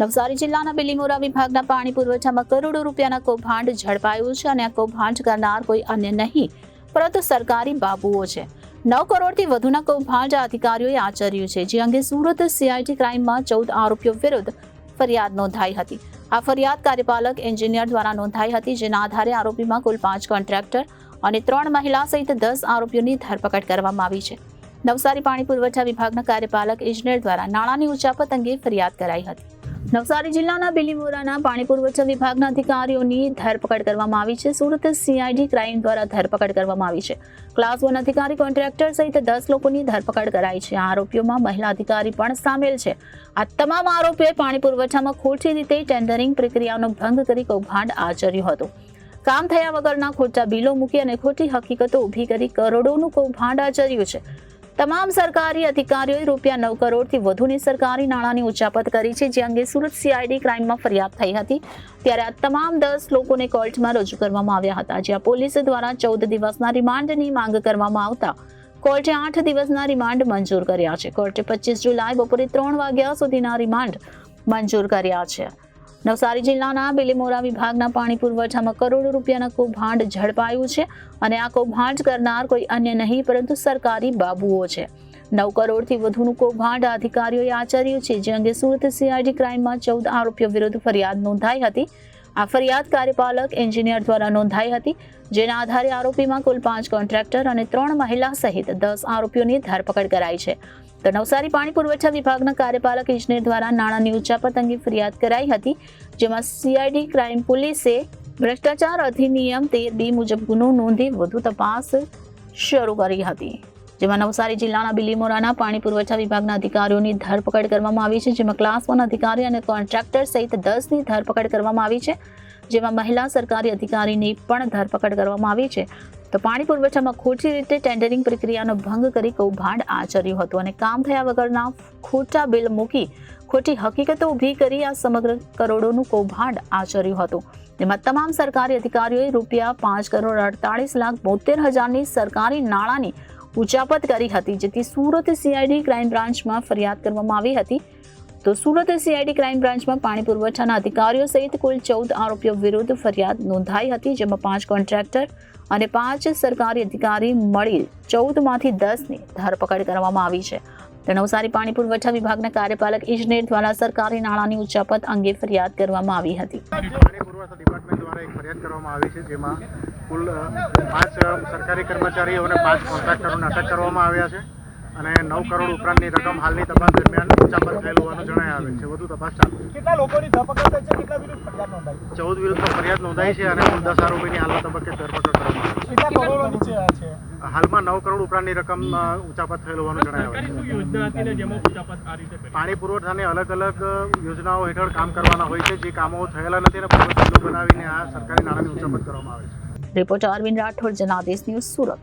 નવસારી જિલ્લાના બિલીમોરા વિભાગના પાણી પુરવઠામાં કરોડો રૂપિયાના કૌભાંડ ઝડપાયું છે અને આ કૌભાંડ કરનાર કોઈ અન્ય નહીં પરંતુ સરકારી બાબુઓ છે। 9 કરોડથી વધુના કૌભાંડ અધિકારીઓએ આચર્યું છે, જે અંગે સુરત CID ક્રાઇમમાં 14 આરોપીઓ વિરુદ્ધ ફરિયાદ નોંધાઈ હતી। આ ફરિયાદ કાર્યપાલક એન્જિનિયર દ્વારા નોંધાઈ હતી, જેના આધારે આરોપીમાં કુલ 5 કોન્ટ્રાક્ટર અને 3 મહિલા સહિત 10 આરોપીઓની ધરપકડ કરવામાં આવી છે। નવસારી પાણી પુરવઠા વિભાગના કાર્યપાલક એન્જિનિયર દ્વારા નાણાંની ઉચાપત અંગે ફરિયાદ કરાઈ હતી। નવસારી જિલ્લાના બિલીમોરાના પાણી પુરવઠા વિભાગના અધિકારીઓની ધરપકડ કરવામાં આવી છે। સુરત CID ક્રાઇમ દ્વારા ધરપકડ કરવામાં આવી છે। ક્લાસ 1 અધિકારી, કોન્ટ્રાક્ટર સહિત 10 લોકોની ધરપકડ કરાઈ છે। આ આરોપીઓમાં મહિલા અધિકારી પણ સામેલ છે। આ તમામ આરોપીઓએ પાણી પુરવઠામાં ખોટી રીતે ટેન્ડરિંગ પ્રક્રિયાનો ભંગ કરી કૌભાંડ આચર્યું હતું। કામ થયા વગરના ખોટા બિલો મૂકી અને ખોટી હકીકતો ઊભી કરી કરોડોનું કૌભાંડ આચર્યું છે। તમામ સરકારી અધિકારીઓએ રૂપિયા 9 કરોડથી વધુની સરકારી નાણાંની ઉચાપત કરી છે, જે અંગે સુરત CID ક્રાઇમમાં ફરિયાદ થઈ હતી। ત્યારે આ તમામ 10 લોકોને કોર્ટમાં રજૂ કરવામાં આવ્યા હતા, જ્યાં પોલીસ દ્વારા 14 દિવસના રિમાન્ડની માંગ કરવામાં આવતા કોર્ટે 8 દિવસના રિમાન્ડ મંજૂર કર્યા છે। કોર્ટે 25 જુલાઈ બપોરે 3 વાગ્યા સુધીના રિમાન્ડ મંજૂર કર્યા છે। નવસારી જિલ્લાના બિલીમોરા વિભાગના પાણી પુરવઠામાં કરોડો રૂપિયાના કૌભાંડ ઝડપાયું છે અને આ કૌભાંડ કરનાર કોઈ અન્ય નહીં પરંતુ સરકારી બાબુઓ છે। 9 કરોડથી વધુનું કૌભાંડ અધિકારીઓએ આચર્યું છે, જે અંગે સુરત CID ક્રાઇમમાં 14 આરોપીઓ વિરુદ્ધ ફરિયાદ નોંધાઈ હતી। આ ફરિયાદ કાર્યપાલક એન્જિનિયર દ્વારા નોંધાઈ હતી, જેના આધારે આરોપીમાં કુલ 5 કોન્ટ્રાક્ટર અને 3 મહિલા સહિત 10 આરોપીઓની ધરપકડ કરાઈ છે। તો નવસારી પાણી પુરવઠા વિભાગના કાર્યપાલક ઇજનેર દ્વારા નાણાંની ઉચાપત અંગે ફરિયાદ કરાઈ હતી, જેમાં CID ક્રાઇમ પોલીસે ભ્રષ્ટાચાર અધિનિયમ 13B મુજબ ગુનો નોંધી વધુ તપાસ શરૂ કરી હતી। જેમાં નવસારી જિલ્લાના બિલીમોરાના પાણી પુરવઠા વિભાગના અધિકારીઓની ધરપકડ કરવામાં આવી છે, જેમાં ક્લાસ 1 અધિકારી અને કોન્ટ્રાક્ટર સહિત 10ની ધરપકડ કરવામાં આવી છે, જેમાં મહિલા સરકારી અધિકારીની પણ ધરપકડ કરવામાં આવી છે। તો પાણી પુરવઠામાં ખોટી રીતે ટેન્ડરિંગ પ્રક્રિયાનો ભંગ કરી કૌભાંડ આચર્યું હતું અને કામ થયા વગરના ખોટા બિલ મૂકી ખોટી હકીકતો ઊભી કરી આ સમગ્ર કરોડોનું કૌભાંડ આચર્યું હતું, જેમાં તમામ સરકારી અધિકારીઓએ રૂપિયા 5,48,72,000ની સરકારી નાણાંની ઉચાપત કરી હતી, જેથી સુરત CID ક્રાઇમ બ્રાન્ચમાં ફરિયાદ કરવામાં આવી હતી। તો સુરત CID ક્રાઇમ બ્રાન્ચમાં પાણી પુરવઠાના અધિકારીઓ સહિત કુલ 14 આરોપીઓ વિરુદ્ધ ફરિયાદ નોંધાઈ હતી, જેમાં 5 કોન્ટ્રાક્ટર અને 5 સરકારી અધિકારી મળી 14માંથી 10ની ધરપકડ કરવામાં આવી છે। તો નવસારી પાણી પુરવઠા વિભાગના કાર્યપાલક ઇજનેર દ્વારા સરકારી નાણાંની ઉચાપત અંગે ફરિયાદ કરવામાં આવી હતી। પાણી પુરવઠા ડિપાર્ટમેન્ટ દ્વારા એક ફરિયાદ કરવામાં આવી છે, જેમાં કુલ 5 સરકારી કર્મચારીઓ અને 5 કોન્ટ્રાક્ટરોને અટક કરવામાં આવ્યા છે અને 9 કરોડ ઉપરાંતની રકમ હાલની તપાસ દરમિયાન ઉચાપત થયેલ હોવાનું જણાય આવે છે। વધુ તપાસ ચાલુ છે। કેટલા લોકોની ધરપકડ થઈ છે, કેટલા વિરુદ્ધ ફરિયાદ નોંધાઈ? 14 વિરુદ્ધ ફરિયાદ નોંધાઈ છે અને કુલ 10 આરોપીની હાલના તબક્કે ધરપકડ કરવામાં આવી છે। કેટલા કરોડોની છે? હાલમાં 9 કરોડ ઉપરાંતની રકમ ઉચાપત થયેલ હોવાનું જણાય આવે છે। પાણી પુરવઠાની અલગ અલગ યોજનાઓ હેઠળ કામ કરવાના હોય છે, જે કામો થયેલા નથી અને પૂર્વ બનાવીને આ સરકારી નાણાંની ઉચાપત કરવામાં આવે છે। Reporter Arvind Rathod, Janadesh news, Surat.